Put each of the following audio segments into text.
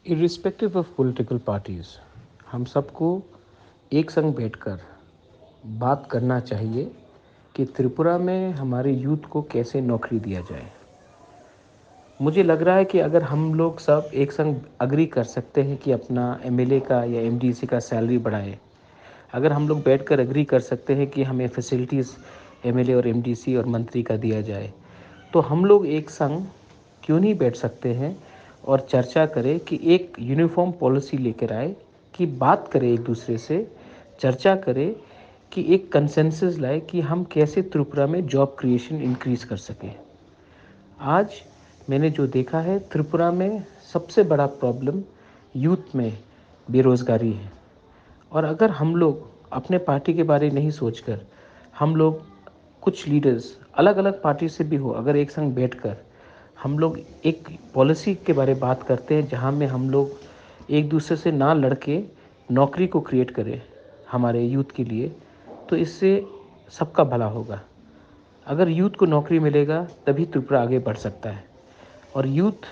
Irrespective of political parties, हम सबको एक संग बैठकर बात करना चाहिए कि त्रिपुरा में हमारे यूथ को कैसे नौकरी दिया जाए। मुझे लग रहा है कि अगर हम लोग सब एक संग एग्री कर सकते हैं कि अपना एमएलए का या एमडीसी का सैलरी बढ़ाए, अगर हम लोग बैठकर एग्री कर सकते हैं कि हमें फैसिलिटीज़ एमएलए और एमडीसी और मंत्री का दिया जाए, तो हम लोग एक संग क्यों नहीं बैठ सकते हैं और चर्चा करें कि एक यूनिफॉर्म पॉलिसी लेकर आए, कि बात करें एक दूसरे से, चर्चा करें कि एक कंसेंसस लाए कि हम कैसे त्रिपुरा में जॉब क्रिएशन इंक्रीज़ कर सकें। आज मैंने जो देखा है, त्रिपुरा में सबसे बड़ा प्रॉब्लम यूथ में बेरोज़गारी है। और अगर हम लोग अपने पार्टी के बारे नहीं सोचकर, हम लोग कुछ लीडर्स अलग अलग पार्टी से भी हो, अगर एक संग बैठकर हम लोग एक पॉलिसी के बारे में बात करते हैं जहां में हम लोग एक दूसरे से ना लड़के नौकरी को क्रिएट करें हमारे यूथ के लिए, तो इससे सबका भला होगा। अगर यूथ को नौकरी मिलेगा तभी त्रिपुरा आगे बढ़ सकता है। और यूथ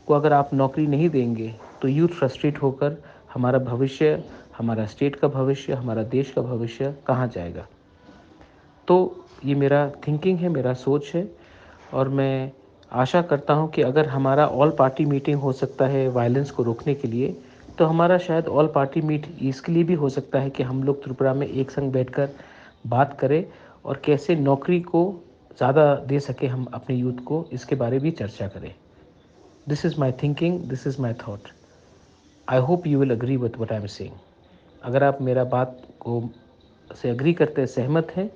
को अगर आप नौकरी नहीं देंगे तो यूथ फ्रस्ट्रेट होकर हमारा भविष्य, हमारा स्टेट का भविष्य, हमारा देश का भविष्य कहाँ जाएगा। तो ये मेरा थिंकिंग है, मेरा सोच है। और मैं आशा करता हूँ कि अगर हमारा ऑल पार्टी मीटिंग हो सकता है वायलेंस को रोकने के लिए, तो हमारा शायद ऑल पार्टी मीट इसके लिए भी हो सकता है कि हम लोग त्रिपुरा में एक संग बैठकर बात करें और कैसे नौकरी को ज़्यादा दे सके हम अपने यूथ को, इसके बारे भी चर्चा करें। This is my thinking, this is my that. I hope you will agree with what I am saying. अगर आप मेरा बात को से एग्री करते हैं, सहमत हैं,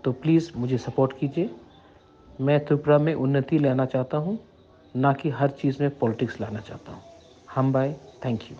तो प्लीज़ मुझे सपोर्ट कीजिए। मैं त्रिपुरा में उन्नति लाना चाहता हूँ, ना कि हर चीज़ में पॉलिटिक्स लाना चाहता हूँ। हम बाय, थैंक यू।